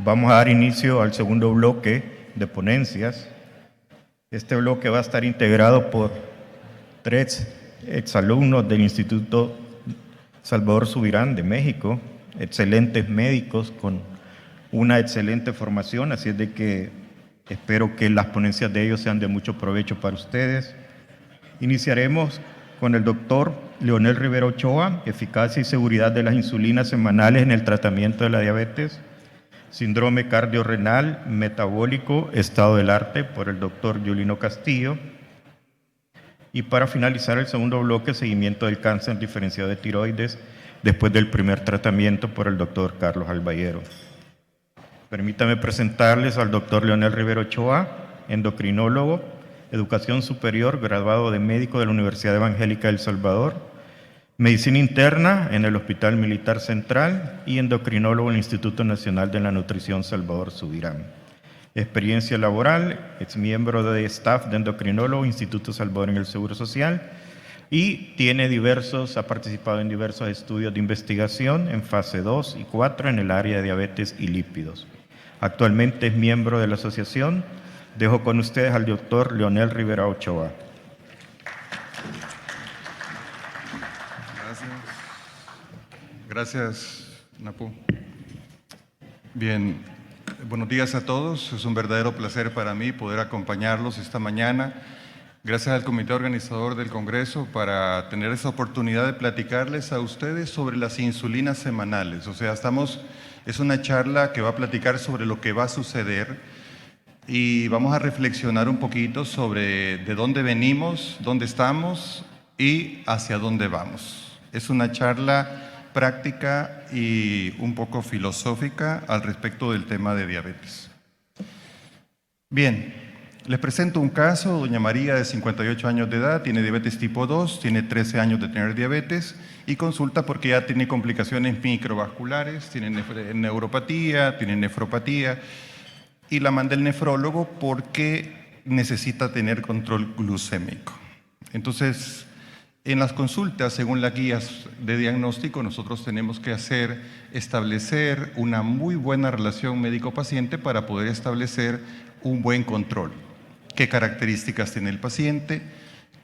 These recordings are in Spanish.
Vamos a dar inicio al segundo bloque de ponencias. Este bloque va a estar integrado por 3 exalumnos del Instituto Salvador Subirán de México, excelentes médicos con una excelente formación, así es de que espero que las ponencias de ellos sean de mucho provecho para ustedes. Iniciaremos con el doctor Leonel Rivera Ochoa, eficacia y seguridad de las insulinas semanales en el tratamiento de la diabetes, síndrome cardiorrenal, metabólico, estado del arte, por el doctor Yulino Castillo. Y para finalizar el segundo bloque, seguimiento del cáncer diferenciado de tiroides, después del primer tratamiento por el doctor Carlos Albayero. Permítame presentarles al doctor Leonel Rivera Ochoa, endocrinólogo, educación superior, graduado de médico de la Universidad Evangélica de El Salvador, medicina interna en el Hospital Militar Central y endocrinólogo en el Instituto Nacional de la Nutrición Salvador Subirán. Experiencia laboral, es miembro de staff de endocrinólogo, Instituto Salvador en el Seguro Social, y ha participado en diversos estudios de investigación en fase 2 y 4 en el área de diabetes y lípidos. Actualmente es miembro de la asociación. Dejo con ustedes al doctor Leonel Rivera Ochoa. Gracias, Napu. Bien, buenos días a todos. Es un verdadero placer para mí poder acompañarlos esta mañana. Gracias al comité organizador del Congreso para tener esa oportunidad de platicarles a ustedes sobre las insulinas semanales. O sea, es una charla que va a platicar sobre lo que va a suceder y vamos a reflexionar un poquito sobre de dónde venimos, dónde estamos y hacia dónde vamos. Es una charla práctica y un poco filosófica al respecto del tema de diabetes. Bien, les presento un caso. Doña María, de 58 años de edad, tiene diabetes tipo 2, tiene 13 años de tener diabetes y consulta porque ya tiene complicaciones microvasculares, tiene neuropatía, tiene nefropatía, y la manda el nefrólogo porque necesita tener control glucémico. Entonces, en las consultas, según las guías de diagnóstico, nosotros tenemos que establecer una muy buena relación médico-paciente para poder establecer un buen control. ¿Qué características tiene el paciente?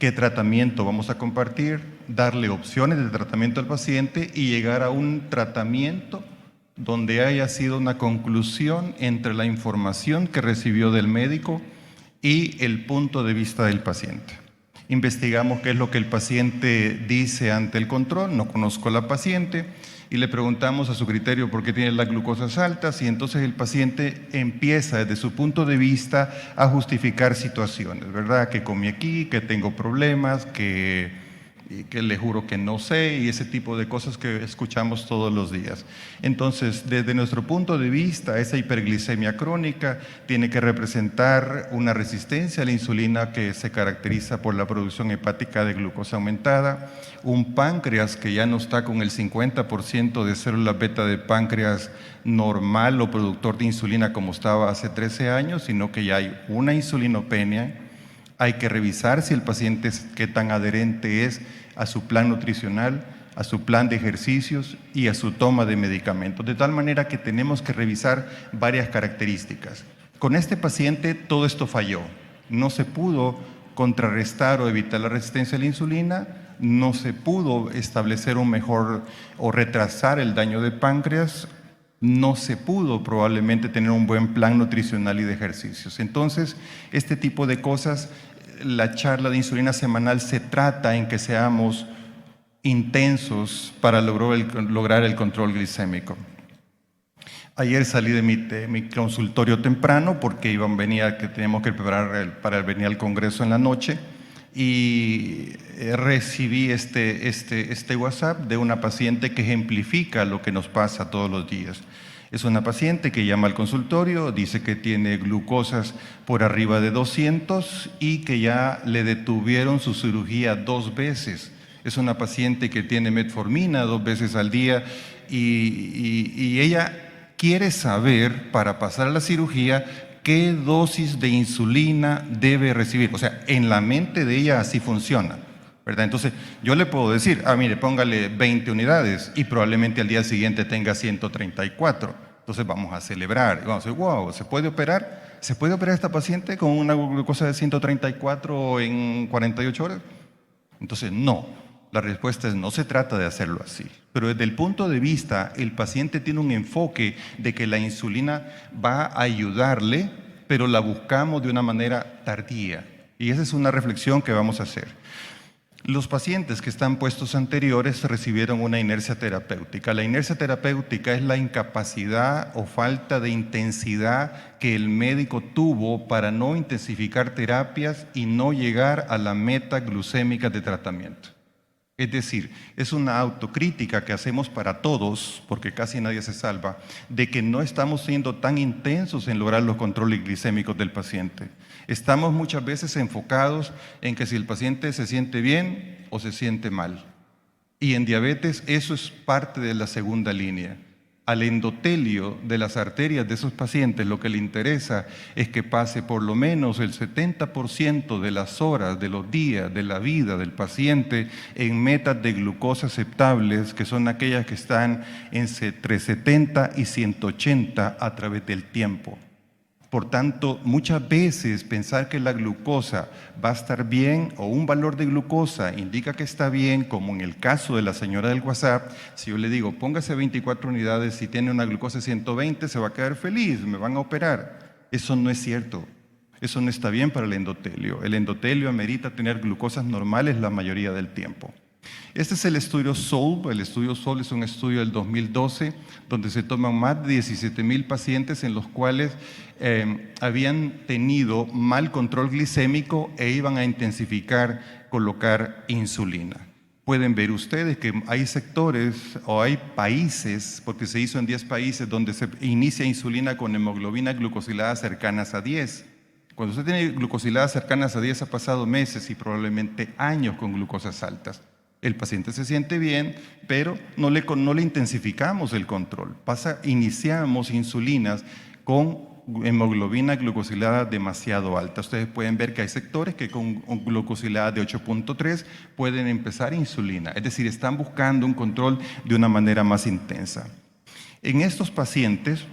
¿Qué tratamiento vamos a compartir? Darle opciones de tratamiento al paciente y llegar a un tratamiento donde haya sido una conclusión entre la información que recibió del médico y el punto de vista del paciente. Investigamos qué es lo que el paciente dice ante el control. No conozco a la paciente y le preguntamos a su criterio por qué tiene las glucosas altas, y entonces el paciente empieza desde su punto de vista a justificar situaciones, ¿verdad? Que comí aquí, que tengo problemas, que le juro que no sé, y ese tipo de cosas que escuchamos todos los días. Entonces, desde nuestro punto de vista, esa hiperglicemia crónica tiene que representar una resistencia a la insulina que se caracteriza por la producción hepática de glucosa aumentada, un páncreas que ya no está con el 50% de células beta de páncreas normal o productor de insulina como estaba hace 13 años, sino que ya hay una insulinopenia. Hay que revisar si el paciente qué tan adherente es a su plan nutricional, a su plan de ejercicios y a su toma de medicamentos. De tal manera que tenemos que revisar varias características. Con este paciente todo esto falló. No se pudo contrarrestar o evitar la resistencia a la insulina, no se pudo establecer un mejor o retrasar el daño de páncreas, no se pudo probablemente tener un buen plan nutricional y de ejercicios. Entonces, este tipo de cosas, la charla de insulina semanal se trata en que seamos intensos para lograr el control glicémico. Ayer salí de mi consultorio temprano porque teníamos que preparar para venir al Congreso en la noche, y recibí este WhatsApp de una paciente que ejemplifica lo que nos pasa todos los días. Es una paciente que llama al consultorio, dice que tiene glucosas por arriba de 200 y que ya le detuvieron su cirugía 2 veces. Es una paciente que tiene metformina 2 veces al día y ella quiere saber, para pasar a la cirugía, qué dosis de insulina debe recibir. O sea, en la mente de ella así funciona, ¿verdad? Entonces, yo le puedo decir, mire, póngale 20 unidades y probablemente al día siguiente tenga 134. Entonces vamos a celebrar, vamos a decir, wow, ¿se puede operar? ¿Se puede operar a esta paciente con una glucosa de 134 en 48 horas? Entonces, no. La respuesta es no se trata de hacerlo así. Pero desde el punto de vista, el paciente tiene un enfoque de que la insulina va a ayudarle, pero la buscamos de una manera tardía. Y esa es una reflexión que vamos a hacer. Los pacientes que están puestos anteriores recibieron una inercia terapéutica. La inercia terapéutica es la incapacidad o falta de intensidad que el médico tuvo para no intensificar terapias y no llegar a la meta glucémica de tratamiento. Es decir, es una autocrítica que hacemos para todos, porque casi nadie se salva, de que no estamos siendo tan intensos en lograr los controles glicémicos del paciente. Estamos muchas veces enfocados en que si el paciente se siente bien o se siente mal. Y en diabetes eso es parte de la segunda línea. Al endotelio de las arterias de esos pacientes lo que le interesa es que pase por lo menos el 70% de las horas, de los días, de la vida del paciente en metas de glucosa aceptables, que son aquellas que están entre 70 y 180 a través del tiempo. Por tanto, muchas veces pensar que la glucosa va a estar bien o un valor de glucosa indica que está bien, como en el caso de la señora del WhatsApp, si yo le digo póngase 24 unidades y tiene una glucosa de 120, se va a quedar feliz, me van a operar. Eso no es cierto. Eso no está bien para el endotelio. El endotelio amerita tener glucosas normales la mayoría del tiempo. Este es el estudio SOLVE. El estudio SOLVE es un estudio del 2012 donde se toman más de 17,000 pacientes en los cuales habían tenido mal control glicémico e iban a intensificar, colocar insulina. Pueden ver ustedes que hay sectores o hay países, porque se hizo en 10 países, donde se inicia insulina con hemoglobina glucosilada cercanas a 10. Cuando usted tiene glucosiladas cercanas a 10 ha pasado meses y probablemente años con glucosas altas. El paciente se siente bien, pero no le intensificamos el control. Iniciamos insulinas con hemoglobina glucosilada demasiado alta. Ustedes pueden ver que hay sectores que con glucosilada de 8.3 pueden empezar insulina. Es decir, están buscando un control de una manera más intensa. En estos pacientes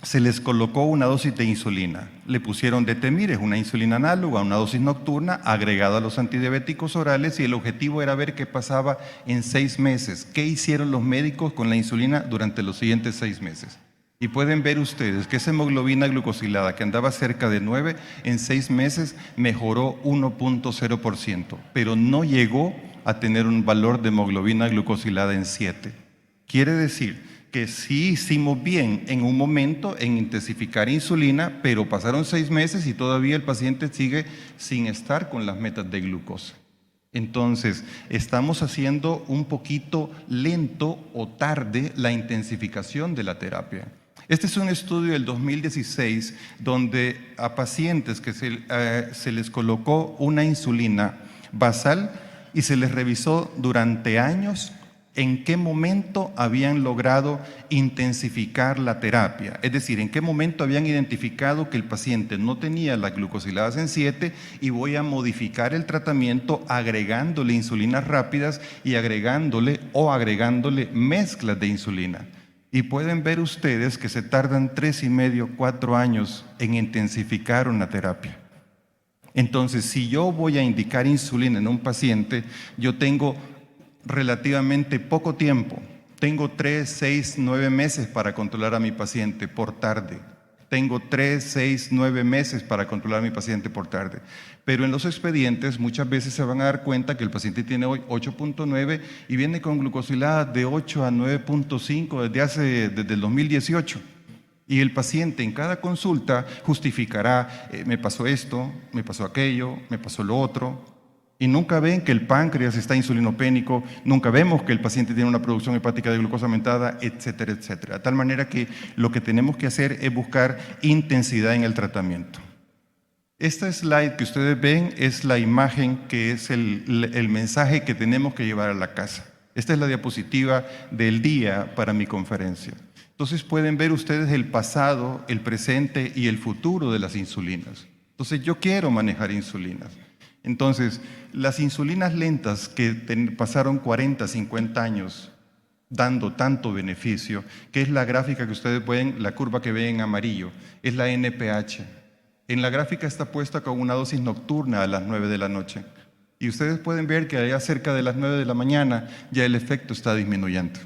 se les colocó una dosis de insulina. Le pusieron Detemir, es una insulina análoga, una dosis nocturna agregada a los antidiabéticos orales, y el objetivo era ver qué pasaba en 6 meses. ¿Qué hicieron los médicos con la insulina durante los siguientes 6 meses? Y pueden ver ustedes que esa hemoglobina glucosilada que andaba cerca de 9, en 6 meses mejoró 1.0%, pero no llegó a tener un valor de hemoglobina glucosilada en 7. Quiere decir que sí hicimos bien en un momento en intensificar insulina, pero pasaron 6 meses y todavía el paciente sigue sin estar con las metas de glucosa. Entonces, estamos haciendo un poquito lento o tarde la intensificación de la terapia. Este es un estudio del 2016 donde a pacientes que se les colocó una insulina basal y se les revisó durante años en qué momento habían logrado intensificar la terapia. Es decir, en qué momento habían identificado que el paciente no tenía las glucosiladas en 7 y voy a modificar el tratamiento agregándole insulinas rápidas y agregándole mezclas de insulina. Y pueden ver ustedes que se tardan 3,5, 4 años en intensificar una terapia. Entonces, si yo voy a indicar insulina en un paciente, yo tengo relativamente poco tiempo. Tengo 3, 6, 9 meses para controlar a mi paciente por tarde. Tengo 3, 6, 9 meses para controlar a mi paciente por tarde. Pero en los expedientes muchas veces se van a dar cuenta que el paciente tiene hoy 8.9 y viene con glucosilada de 8 a 9.5 desde el 2018. Y el paciente en cada consulta justificará, me pasó esto, me pasó aquello, me pasó lo otro. Y nunca ven que el páncreas está insulinopénico, nunca vemos que el paciente tiene una producción hepática de glucosa aumentada, etcétera, etcétera. De tal manera que lo que tenemos que hacer es buscar intensidad en el tratamiento. Esta slide que ustedes ven es la imagen que es el mensaje que tenemos que llevar a la casa. Esta es la diapositiva del día para mi conferencia. Entonces pueden ver ustedes el pasado, el presente y el futuro de las insulinas. Entonces yo quiero manejar insulinas. Entonces, las insulinas lentas que pasaron 40, 50 años dando tanto beneficio, que es la gráfica que ustedes ven, la curva que ven en amarillo, es la NPH. En la gráfica está puesta con una dosis nocturna a las 9 de la noche. Y ustedes pueden ver que allá cerca de las 9 de la mañana ya el efecto está disminuyendo.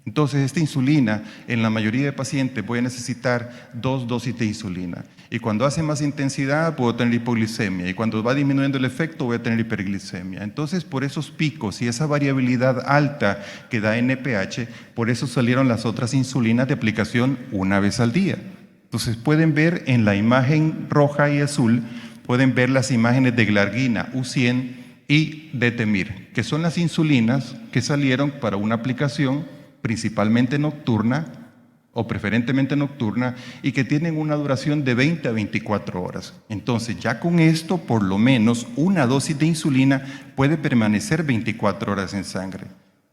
Entonces, esta insulina, en la mayoría de pacientes, voy a necesitar 2 dosis de insulina. Y cuando hace más intensidad, puedo tener hipoglicemia. Y cuando va disminuyendo el efecto, voy a tener hiperglicemia. Entonces, por esos picos y esa variabilidad alta que da NPH, por eso salieron las otras insulinas de aplicación una vez al día. Entonces, pueden ver en la imagen roja y azul, pueden ver las imágenes de glargina U100 y Detemir, que son las insulinas que salieron para una aplicación principalmente nocturna o preferentemente nocturna y que tienen una duración de 20 a 24 horas. Entonces, ya con esto, por lo menos una dosis de insulina puede permanecer 24 horas en sangre.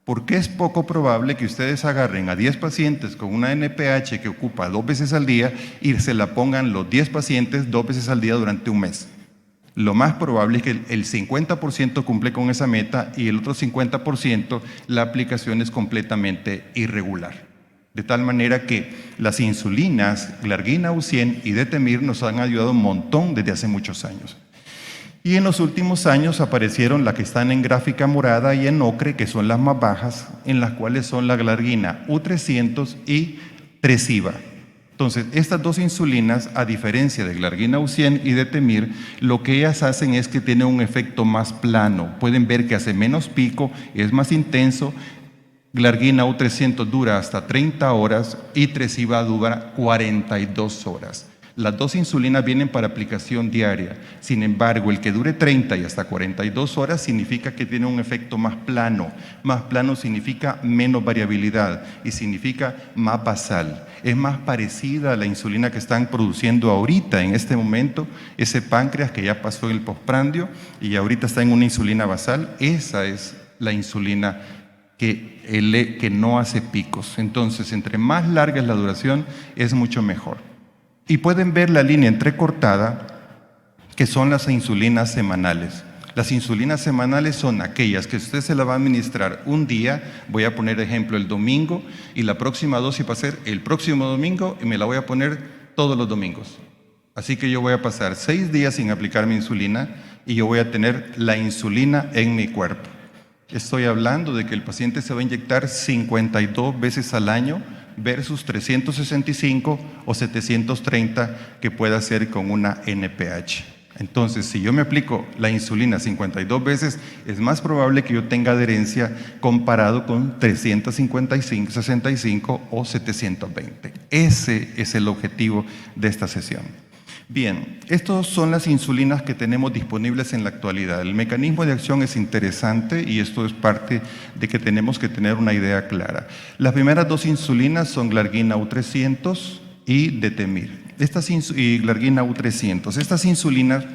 Porque es poco probable que ustedes agarren a 10 pacientes con una NPH que ocupa 2 veces al día y se la pongan los 10 pacientes 2 veces al día durante un mes. Lo más probable es que el 50% cumple con esa meta y el otro 50% la aplicación es completamente irregular. De tal manera que las insulinas, glargina U100 y Detemir nos han ayudado un montón desde hace muchos años. Y en los últimos años aparecieron las que están en gráfica morada y en ocre, que son las más bajas, en las cuales son la glargina U300 y Tresiba. Entonces, estas dos insulinas, a diferencia de glargina U100 y Detemir, lo que ellas hacen es que tienen un efecto más plano. Pueden ver que hace menos pico, es más intenso. Glargina U300 dura hasta 30 horas y Tresiba dura 42 horas. Las dos insulinas vienen para aplicación diaria. Sin embargo, el que dure 30 y hasta 42 horas significa que tiene un efecto más plano. Más plano significa menos variabilidad y significa más basal. Es más parecida a la insulina que están produciendo ahorita, en este momento, ese páncreas que ya pasó el postprandio y ahorita está en una insulina basal. Esa es la insulina que no hace picos. Entonces, entre más larga es la duración, es mucho mejor. Y pueden ver la línea entrecortada, que son las insulinas semanales. Las insulinas semanales son aquellas que usted se la va a administrar un día, voy a poner ejemplo el domingo, y la próxima dosis va a ser el próximo domingo y me la voy a poner todos los domingos. Así que yo voy a pasar 6 días sin aplicar mi insulina y yo voy a tener la insulina en mi cuerpo. Estoy hablando de que el paciente se va a inyectar 52 veces al año versus 365 o 730 que pueda hacer con una NPH. Entonces, si yo me aplico la insulina 52 veces, es más probable que yo tenga adherencia comparado con 355, 65 o 720. Ese es el objetivo de esta sesión. Bien, estas son las insulinas que tenemos disponibles en la actualidad. El mecanismo de acción es interesante y esto es parte de que tenemos que tener una idea clara. Las primeras dos insulinas son glargina U300 y Detemir. Y glargina U300. Estas insulinas,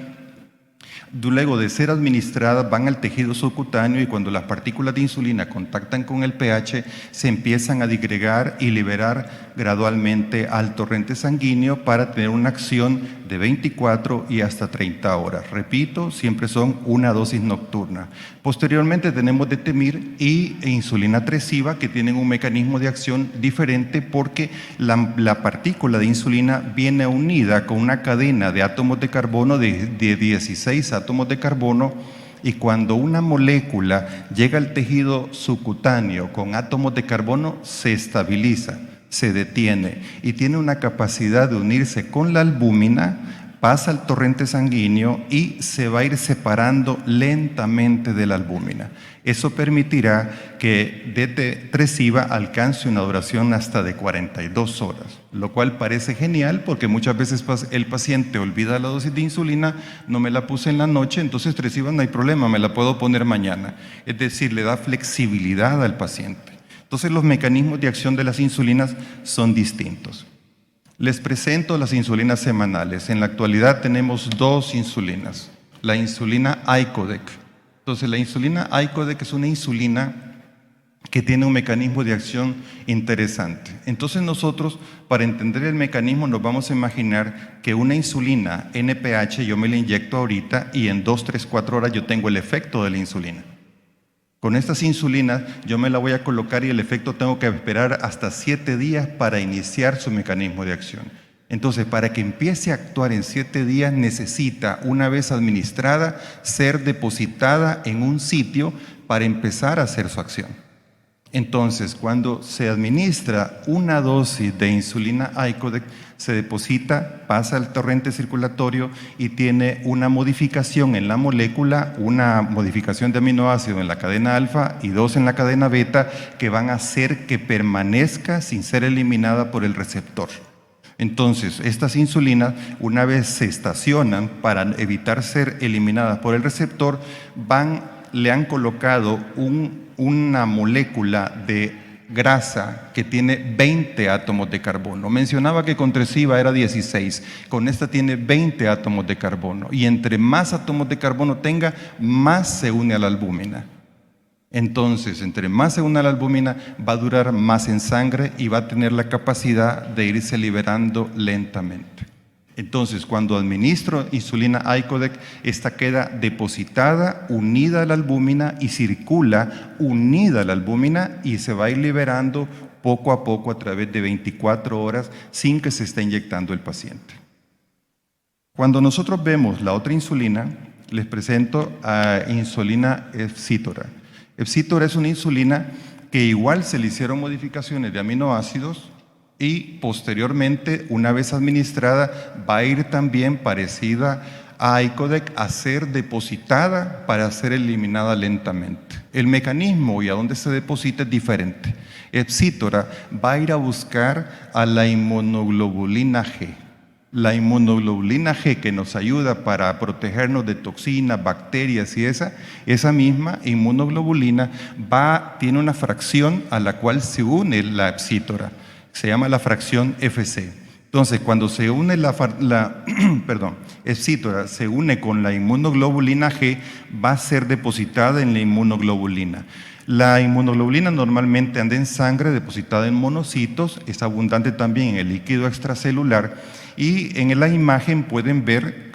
luego de ser administradas, van al tejido subcutáneo y cuando las partículas de insulina contactan con el pH, se empiezan a disgregar y liberar gradualmente al torrente sanguíneo para tener una acción de 24 y hasta 30 horas. Repito, siempre son una dosis nocturna. Posteriormente tenemos Detemir y insulina Tresiba, que tienen un mecanismo de acción diferente porque la partícula de insulina viene unida con una cadena de átomos de carbono de 16 átomos de carbono, y cuando una molécula llega al tejido subcutáneo con átomos de carbono, se estabiliza, se detiene y tiene una capacidad de unirse con la albúmina, pasa al torrente sanguíneo y se va a ir separando lentamente de la albúmina. Eso permitirá que Tresiba alcance una duración hasta de 42 horas, lo cual parece genial porque muchas veces el paciente olvida la dosis de insulina, no me la puse en la noche, entonces Tresiba no hay problema, me la puedo poner mañana. Es decir, le da flexibilidad al paciente. Entonces los mecanismos de acción de las insulinas son distintos. Les presento las insulinas semanales. En la actualidad tenemos 2 insulinas. La insulina Icodec. Entonces la insulina Icodec es una insulina que tiene un mecanismo de acción interesante. Entonces nosotros, para entender el mecanismo, nos vamos a imaginar que una insulina NPH yo me la inyecto ahorita y en 2, 3, 4 horas yo tengo el efecto de la insulina. Con estas insulinas yo me la voy a colocar y el efecto tengo que esperar hasta 7 días para iniciar su mecanismo de acción. Entonces, para que empiece a actuar en 7 días necesita, una vez administrada, ser depositada en un sitio para empezar a hacer su acción. Entonces, cuando se administra una dosis de insulina Icodec, se deposita, pasa al torrente circulatorio y tiene una modificación en la molécula, una modificación de aminoácido en la cadena alfa y 2 en la cadena beta, que van a hacer que permanezca sin ser eliminada por el receptor. Entonces, estas insulinas, una vez se estacionan para evitar ser eliminadas por el receptor, le han colocado una molécula de grasa que tiene 20 átomos de carbono. Mencionaba que con Tresiba era 16, con esta tiene 20 átomos de carbono. Y entre más átomos de carbono tenga, más se une a la albúmina. Entonces, entre más se une a la albúmina, va a durar más en sangre y va a tener la capacidad de irse liberando lentamente. Entonces, cuando administro insulina Icodec, esta queda depositada, unida a la albúmina y circula unida a la albúmina y se va a ir liberando poco a poco a través de 24 horas sin que se esté inyectando el paciente. Cuando nosotros vemos la otra insulina, les presento a insulina Efsitora. Efsitora es una insulina que igual se le hicieron modificaciones de aminoácidos y posteriormente, una vez administrada, va a ir también parecida a Icodec a ser depositada para ser eliminada lentamente. El mecanismo y a dónde se deposita es diferente. Efsitora va a ir a buscar a la inmunoglobulina G. La inmunoglobulina G que nos ayuda para protegernos de toxinas, bacterias y esa misma inmunoglobulina tiene una fracción a la cual se une la Efsitora. Se llama la fracción FC. Entonces, cuando se une Efsitora se une con la inmunoglobulina G, va a ser depositada en la inmunoglobulina. La inmunoglobulina normalmente anda en sangre depositada en monocitos, es abundante también en el líquido extracelular y en la imagen pueden ver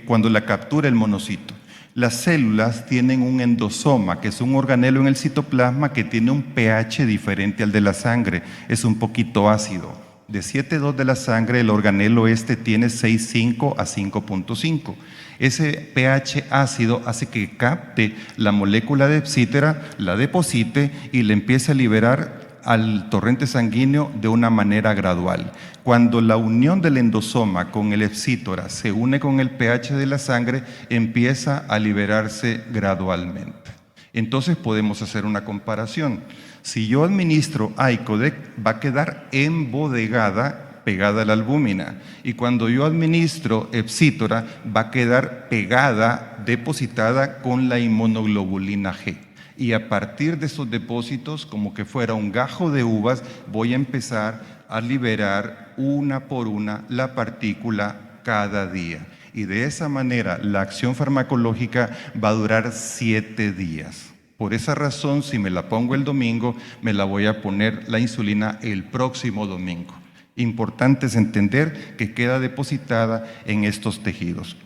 cuando la captura el monocito. Las células tienen un endosoma, que es un organelo en el citoplasma que tiene un pH diferente al de la sangre, es un poquito ácido. De 7,2 de la sangre, el organelo tiene 6,5 a 5,5. Ese pH ácido hace que capte la molécula de Efsitora, la deposite y le empiece a liberar al torrente sanguíneo de una manera gradual. Cuando la unión del endosoma con el Efsitora se une con el pH de la sangre, empieza a liberarse gradualmente. Entonces podemos hacer una comparación. Si yo administro Icodec, va a quedar embodegada, pegada a la albúmina. Y cuando yo administro Efsitora, va a quedar pegada, depositada con la inmunoglobulina G. Y a partir de esos depósitos, como que fuera un gajo de uvas, voy a empezar a liberar una por una la partícula cada día. Y de esa manera la acción farmacológica va a durar 7 días. Por esa razón, si me la pongo el domingo, me la voy a poner la insulina el próximo domingo. Importante es entender que queda depositada en estos tejidos.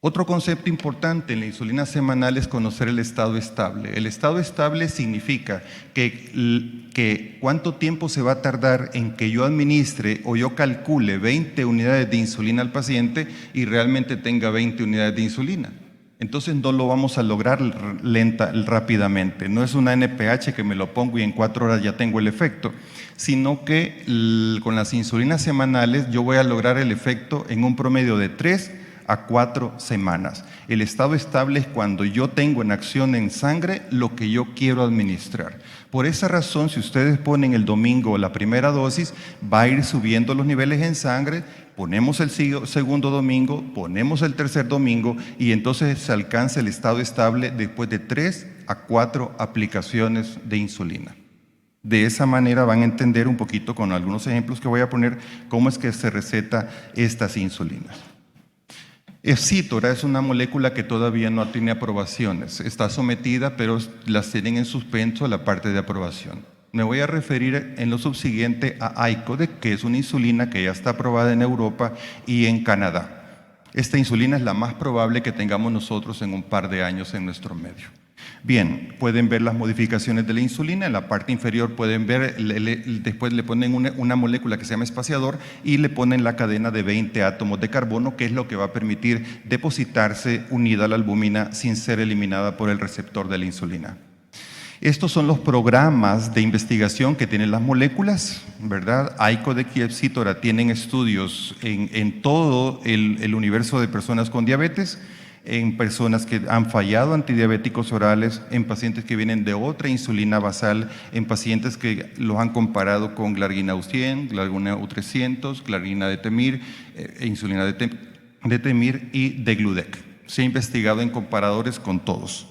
Otro concepto importante en la insulina semanal es conocer el estado estable. El estado estable significa que cuánto tiempo se va a tardar en que yo administre o yo calcule 20 unidades de insulina al paciente y realmente tenga 20 unidades de insulina. Entonces no lo vamos a lograr rápidamente. No es una NPH que me lo pongo y en 4 horas ya tengo el efecto, sino que con las insulinas semanales yo voy a lograr el efecto en un promedio de 3 a 4 semanas. El estado estable es cuando yo tengo en acción en sangre lo que yo quiero administrar. Por esa razón, si ustedes ponen el domingo la primera dosis, va a ir subiendo los niveles en sangre, ponemos el segundo domingo, ponemos el tercer domingo y entonces se alcanza el estado estable después de 3 a 4 aplicaciones de insulina. De esa manera van a entender un poquito con algunos ejemplos que voy a poner cómo es que se receta estas insulinas. Efsitora es una molécula que todavía no tiene aprobaciones. Está sometida, pero las tienen en suspenso la parte de aprobación. Me voy a referir en lo subsiguiente a Icodec, que es una insulina que ya está aprobada en Europa y en Canadá. Esta insulina es la más probable que tengamos nosotros en un par de años en nuestro medio. Bien, pueden ver las modificaciones de la insulina. En la parte inferior pueden ver, después le ponen una molécula que se llama espaciador y le ponen la cadena de 20 átomos de carbono, que es lo que va a permitir depositarse unida a la albúmina sin ser eliminada por el receptor de la insulina. Estos son los programas de investigación que tienen las moléculas, ¿verdad? ICODEC y Epsitora tienen estudios en todo el universo de personas con diabetes, en personas que han fallado antidiabéticos orales, en pacientes que vienen de otra insulina basal, en pacientes que los han comparado con glargina U100, glargina U300, glargina de Temir, insulina de Temir y degludec. Se ha investigado en comparadores con todos.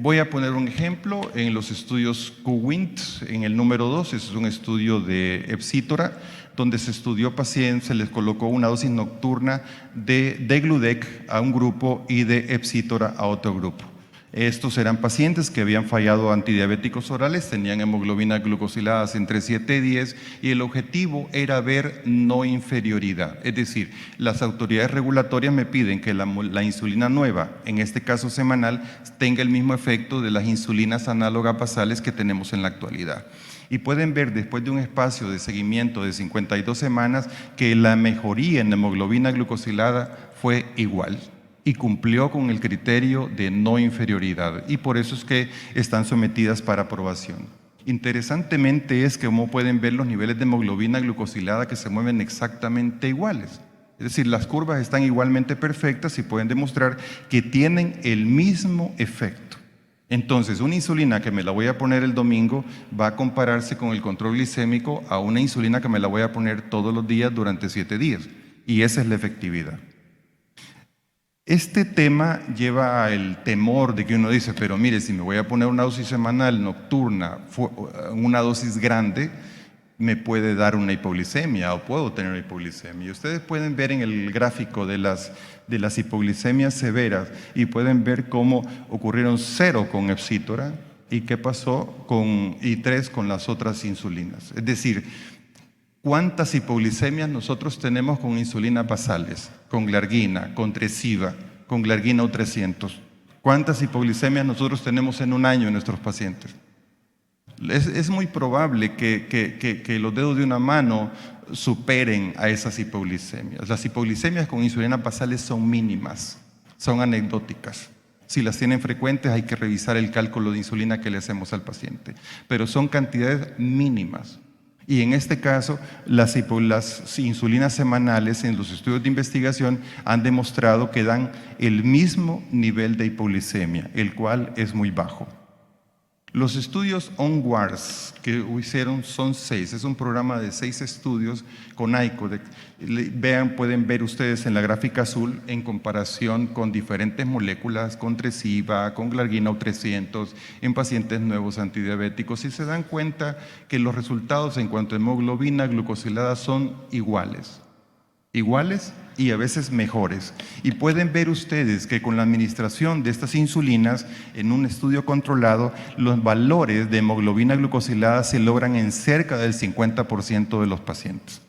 Voy a poner un ejemplo en los estudios QWINT, en el número 2, ese es un estudio de Epsitora, donde se estudió pacientes, se les colocó una dosis nocturna de degludec a un grupo y de Epsitora a otro grupo. Estos eran pacientes que habían fallado antidiabéticos orales, tenían hemoglobina glucosiladas entre 7 y 10 y el objetivo era ver no inferioridad. Es decir, las autoridades regulatorias me piden que la insulina nueva, en este caso semanal, tenga el mismo efecto de las insulinas análogas basales que tenemos en la actualidad. Y pueden ver después de un espacio de seguimiento de 52 semanas que la mejoría en hemoglobina glucosilada fue igual y cumplió con el criterio de no inferioridad y por eso es que están sometidas para aprobación. Interesantemente es que como pueden ver los niveles de hemoglobina glucosilada que se mueven exactamente iguales. Es decir, las curvas están igualmente perfectas y pueden demostrar que tienen el mismo efecto. Entonces, una insulina que me la voy a poner el domingo va a compararse con el control glicémico a una insulina que me la voy a poner todos los días durante 7 días. Y esa es la efectividad. Este tema lleva el temor de que uno dice, pero mire, si me voy a poner una dosis semanal nocturna, una dosis grande, me puede dar una hipoglicemia o puedo tener una hipoglicemia. Y ustedes pueden ver en el gráfico de las hipoglicemias severas y pueden ver cómo ocurrieron 0 con Epsitora y qué pasó y 3 con las otras insulinas. Es decir, ¿cuántas hipoglicemias nosotros tenemos con insulinas basales, con glargina, con Tresiba, con glargina U300? ¿Cuántas hipoglicemias nosotros tenemos en un año en nuestros pacientes? Es muy probable que los dedos de una mano superen a esas hipoglicemias. Las hipoglicemias con insulinas basales son mínimas, son anecdóticas. Si las tienen frecuentes hay que revisar el cálculo de insulina que le hacemos al paciente, pero son cantidades mínimas. Y en este caso, las insulinas semanales en los estudios de investigación han demostrado que dan el mismo nivel de hipoglicemia, el cual es muy bajo. Los estudios ONWARDS que hicieron son 6, es un programa de 6 estudios con ICODEC. Pueden ver ustedes en la gráfica azul en comparación con diferentes moléculas, con Tresiba, con glargina U300, en pacientes nuevos antidiabéticos y se dan cuenta que los resultados en cuanto a hemoglobina glucosilada son iguales y a veces mejores. Y pueden ver ustedes que con la administración de estas insulinas en un estudio controlado, los valores de hemoglobina glucosilada se logran en cerca del 50% de los pacientes.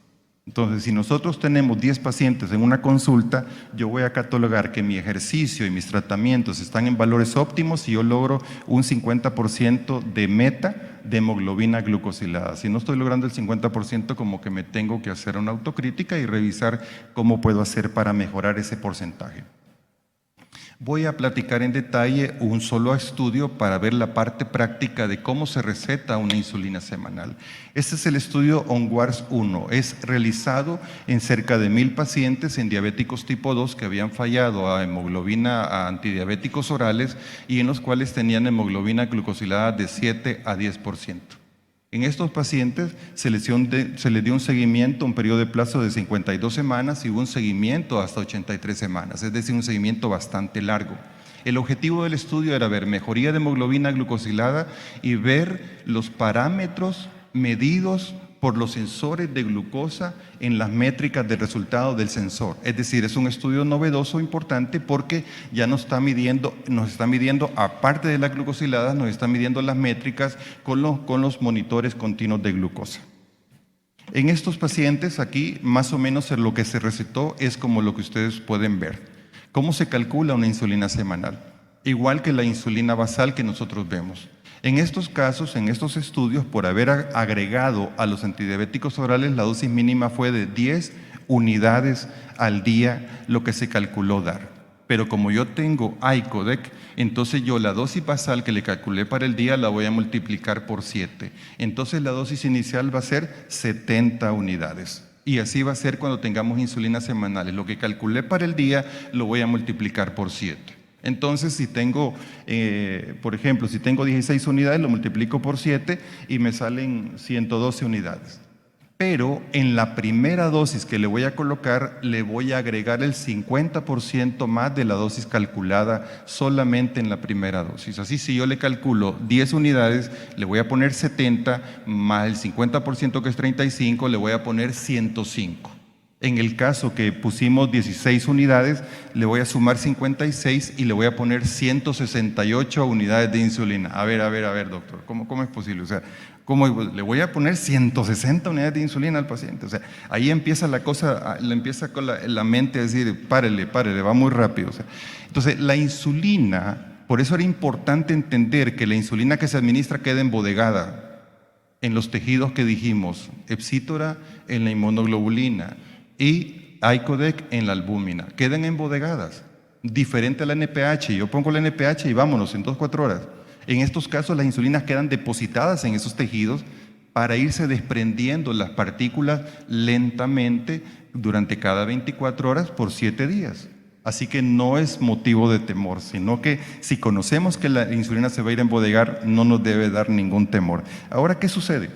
Entonces, si nosotros tenemos 10 pacientes en una consulta, yo voy a catalogar que mi ejercicio y mis tratamientos están en valores óptimos y yo logro un 50% de meta de hemoglobina glucosilada. Si no estoy logrando el 50%, como que me tengo que hacer una autocrítica y revisar cómo puedo hacer para mejorar ese porcentaje. Voy a platicar en detalle un solo estudio para ver la parte práctica de cómo se receta una insulina semanal. Este es el estudio ONWARDS 1. Es realizado en cerca de 1000 pacientes en diabéticos tipo 2 que habían fallado a hemoglobina a antidiabéticos orales y en los cuales tenían hemoglobina glucosilada de 7 a 10%. En estos pacientes se les dio un seguimiento, un periodo de plazo de 52 semanas y hubo un seguimiento hasta 83 semanas, es decir, un seguimiento bastante largo. El objetivo del estudio era ver mejoría de hemoglobina glucosilada y ver los parámetros medidos por los sensores de glucosa en las métricas de resultado del sensor. Es decir, es un estudio novedoso, importante, porque ya nos está midiendo, aparte de la glucosilada, nos está midiendo las métricas con los monitores continuos de glucosa. En estos pacientes aquí, más o menos lo que se recetó es como lo que ustedes pueden ver. ¿Cómo se calcula una insulina semanal? Igual que la insulina basal que nosotros vemos. En estos casos, en estos estudios, por haber agregado a los antidiabéticos orales, la dosis mínima fue de 10 unidades al día, lo que se calculó dar. Pero como yo tengo ICODEC, entonces yo la dosis basal que le calculé para el día la voy a multiplicar por 7. Entonces la dosis inicial va a ser 70 unidades. Y así va a ser cuando tengamos insulinas semanales. Lo que calculé para el día lo voy a multiplicar por 7. Entonces, si tengo, por ejemplo, si tengo 16 unidades, lo multiplico por 7 y me salen 112 unidades. Pero en la primera dosis que le voy a colocar, le voy a agregar el 50% más de la dosis calculada solamente en la primera dosis. Así, si yo le calculo 10 unidades, le voy a poner 70, más el 50% que es 35, le voy a poner 105. En el caso que pusimos 16 unidades, le voy a sumar 56 y le voy a poner 168 unidades de insulina. A ver, doctor, ¿cómo es posible? O sea, ¿cómo le voy a poner 160 unidades de insulina al paciente? O sea, ahí empieza la cosa, empieza con la mente a decir, párele, va muy rápido. O sea, entonces, la insulina, por eso era importante entender que la insulina que se administra queda embodegada en los tejidos que dijimos, Epsítora en la inmunoglobulina y ICODEC en la albúmina, quedan embodegadas, diferente a la NPH. Yo pongo la NPH y vámonos en 2-4 horas. En estos casos las insulinas quedan depositadas en esos tejidos para irse desprendiendo las partículas lentamente durante cada 24 horas por 7 días. Así que no es motivo de temor, sino que si conocemos que la insulina se va a ir a embodegar, no nos debe dar ningún temor. Ahora, ¿qué sucede?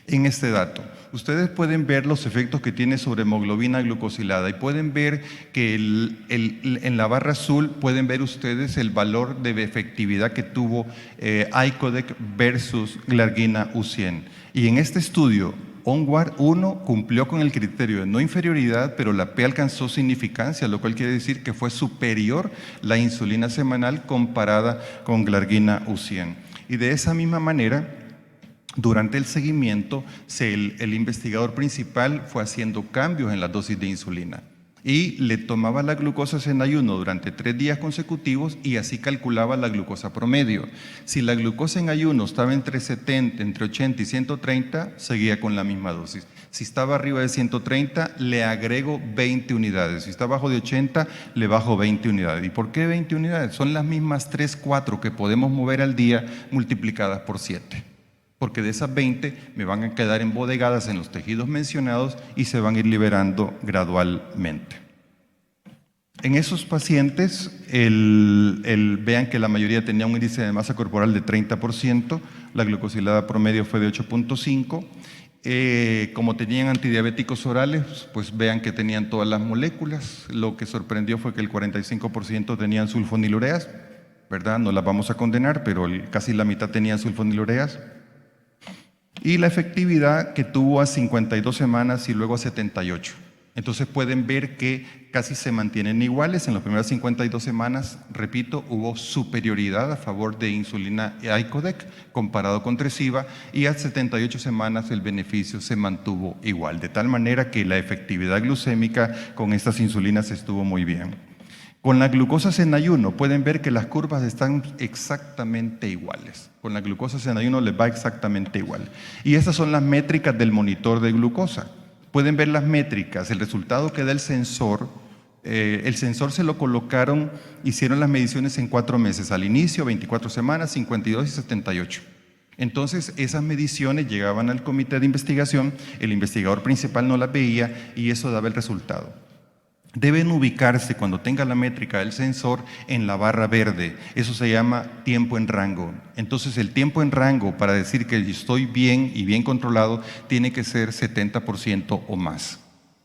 En este dato, ustedes pueden ver los efectos que tiene sobre hemoglobina glucosilada y pueden ver que en la barra azul pueden ver ustedes el valor de efectividad que tuvo ICODEC versus glargina U100. Y en este estudio, ONWARD 1 cumplió con el criterio de no inferioridad, pero la P alcanzó significancia, lo cual quiere decir que fue superior la insulina semanal comparada con glargina U100. Y de esa misma manera, durante el seguimiento, el investigador principal fue haciendo cambios en la dosis de insulina y le tomaba la glucosa en ayuno durante 3 días consecutivos y así calculaba la glucosa promedio. Si la glucosa en ayuno estaba entre 80 y 130, seguía con la misma dosis. Si estaba arriba de 130, le agrego 20 unidades. Si está abajo de 80, le bajo 20 unidades. ¿Y por qué 20 unidades? Son las mismas 3, 4 que podemos mover al día multiplicadas por 7. Porque de esas 20 me van a quedar embodegadas en los tejidos mencionados y se van a ir liberando gradualmente. En esos pacientes, vean que la mayoría tenía un índice de masa corporal de 30%, la glucosilada promedio fue de 8.5. Como tenían antidiabéticos orales, pues vean que tenían todas las moléculas. Lo que sorprendió fue que el 45% tenían sulfonilureas, ¿verdad? No las vamos a condenar, pero casi la mitad tenían sulfonilureas. Y la efectividad que tuvo a 52 semanas y luego a 78. Entonces pueden ver que casi se mantienen iguales. En las primeras 52 semanas, repito, hubo superioridad a favor de insulina ICODEC comparado con Tresiba, y a 78 semanas el beneficio se mantuvo igual, de tal manera que la efectividad glucémica con estas insulinas estuvo muy bien. Con la glucosa en ayuno pueden ver que las curvas están exactamente iguales. Con la glucosa en ayuno les va exactamente igual. Y estas son las métricas del monitor de glucosa. Pueden ver las métricas, el resultado que da el sensor. El sensor se lo colocaron, hicieron las mediciones en 4 meses. Al inicio, 24 semanas, 52 y 78. Entonces, esas mediciones llegaban al comité de investigación, el investigador principal no las veía y eso daba el resultado. Deben ubicarse cuando tenga la métrica del sensor en la barra verde. Eso se llama tiempo en rango. Entonces el tiempo en rango para decir que estoy bien y bien controlado tiene que ser 70% o más.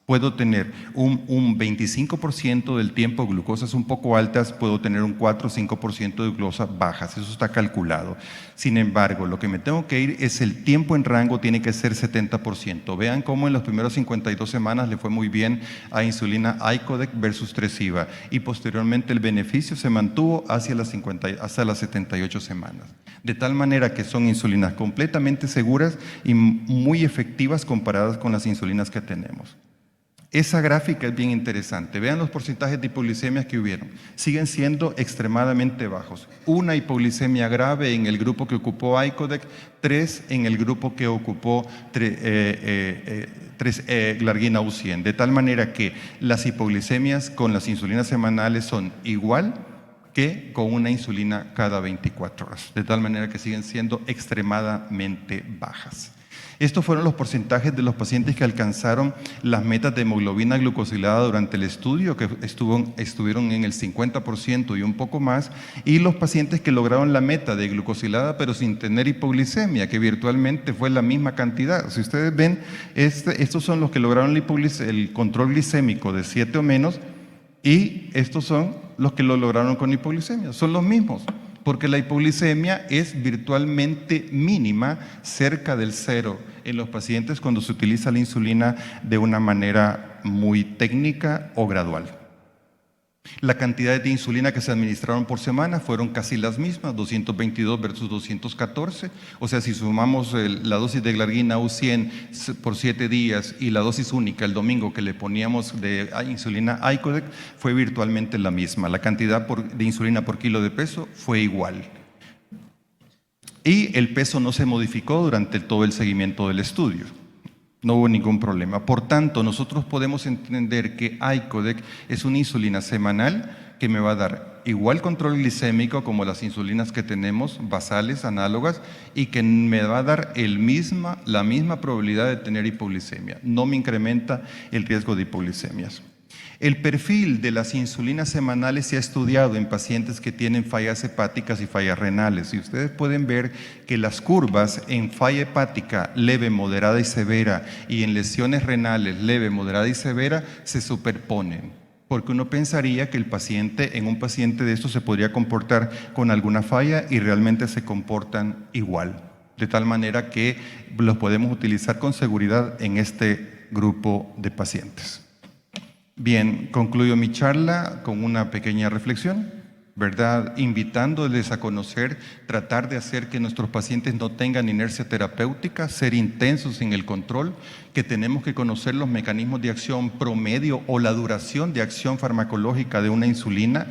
Puedo tener un 25% del tiempo glucosas un poco altas, puedo tener un 4 o 5% de glucosas bajas, eso está calculado. Sin embargo, lo que me tengo que ir es el tiempo en rango, tiene que ser 70%. Vean cómo en las primeras 52 semanas le fue muy bien a insulina ICODEC versus Tresiba y posteriormente el beneficio se mantuvo hasta las 78 semanas. De tal manera que son insulinas completamente seguras y muy efectivas comparadas con las insulinas que tenemos. Esa gráfica es bien interesante. Vean los porcentajes de hipoglicemias que hubieron. Siguen siendo extremadamente bajos. Una hipoglicemia grave en el grupo que ocupó Icodec, 3 en el grupo que ocupó glargina U100. De tal manera que las hipoglicemias con las insulinas semanales son igual que con una insulina cada 24 horas. De tal manera que siguen siendo extremadamente bajas. Estos fueron los porcentajes de los pacientes que alcanzaron las metas de hemoglobina glucosilada durante el estudio, que estuvieron en el 50% y un poco más, y los pacientes que lograron la meta de glucosilada pero sin tener hipoglicemia, que virtualmente fue la misma cantidad. Si ustedes ven, estos son los que lograron el control glicémico de 7 o menos, y estos son los que lo lograron con hipoglicemia. Son los mismos, porque la hipoglicemia es virtualmente mínima, cerca del 0 en los pacientes cuando se utiliza la insulina de una manera muy técnica o gradual. La cantidad de insulina que se administraron por semana fueron casi las mismas, 222 versus 214. O sea, si sumamos la dosis de glargina U100 por 7 días y la dosis única el domingo que le poníamos de insulina Icodec, fue virtualmente la misma. La cantidad de insulina por kilo de peso fue igual. Y el peso no se modificó durante todo el seguimiento del estudio. No hubo ningún problema. Por tanto, nosotros podemos entender que Icodec es una insulina semanal que me va a dar igual control glicémico como las insulinas que tenemos, basales, análogas, y que me va a dar la misma probabilidad de tener hipoglicemia. No me incrementa el riesgo de hipoglicemias. El perfil de las insulinas semanales se ha estudiado en pacientes que tienen fallas hepáticas y fallas renales. Y ustedes pueden ver que las curvas en falla hepática leve, moderada y severa y en lesiones renales leve, moderada y severa se superponen. Porque uno pensaría que en un paciente de estos se podría comportar con alguna falla y realmente se comportan igual. De tal manera que los podemos utilizar con seguridad en este grupo de pacientes. Bien, concluyo mi charla con una pequeña reflexión, ¿verdad? Invitándoles a conocer, tratar de hacer que nuestros pacientes no tengan inercia terapéutica, ser intensos en el control, que tenemos que conocer los mecanismos de acción promedio o la duración de acción farmacológica de una insulina,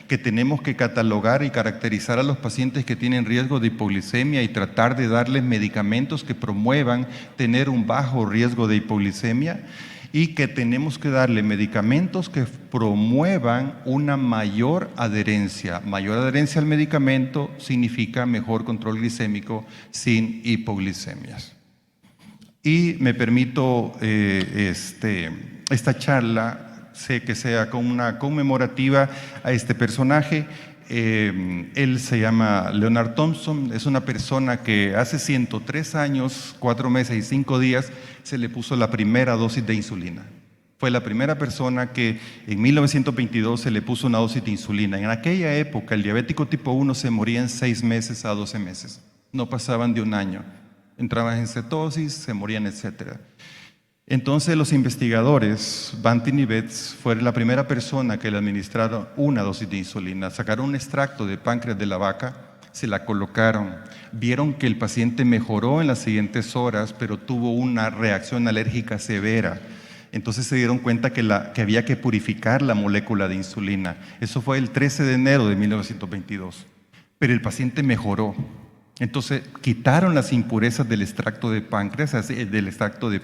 que tenemos que catalogar y caracterizar a los pacientes que tienen riesgo de hipoglicemia y tratar de darles medicamentos que promuevan tener un bajo riesgo de hipoglicemia, y que tenemos que darle medicamentos que promuevan una mayor adherencia. Mayor adherencia al medicamento significa mejor control glicémico sin hipoglicemias. Y me permito esta charla, sé que sea con una conmemorativa a este personaje. Él se llama Leonard Thompson, es una persona que hace 103 años, 4 meses y 5 días se le puso la primera dosis de insulina. Fue la primera persona que en 1922 se le puso una dosis de insulina. En aquella época el diabético tipo 1 se moría en 6 meses a 12 meses, no pasaban de un año. Entraban en cetosis, se morían, etc. Entonces los investigadores, Banting y Betts, fueron la primera persona que le administraron una dosis de insulina. Sacaron un extracto de páncreas de la vaca, se la colocaron, vieron que el paciente mejoró en las siguientes horas, pero tuvo una reacción alérgica severa. Entonces se dieron cuenta que había que purificar la molécula de insulina. Eso fue el 13 de enero de 1922. Pero el paciente mejoró. Entonces quitaron las impurezas del extracto de páncreas, del extracto de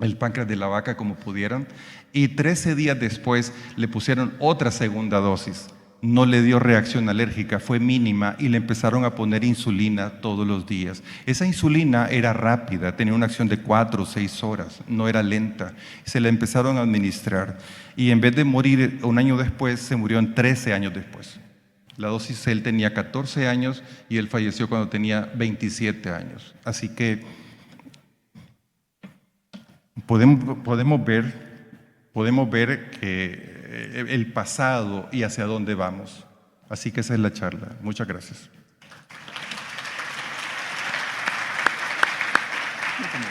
el páncreas de la vaca como pudieron, y 13 días después le pusieron otra segunda dosis. No le dio reacción alérgica, fue mínima, y le empezaron a poner insulina todos los días. Esa insulina era rápida, tenía una acción de 4 o 6 horas, no era lenta. Se la empezaron a administrar y en vez de morir un año después, se murió en 13 años después. La dosis, él tenía 14 años y él falleció cuando tenía 27 años. Así que podemos ver que el pasado y hacia dónde vamos. Así que esa es la charla. Muchas gracias.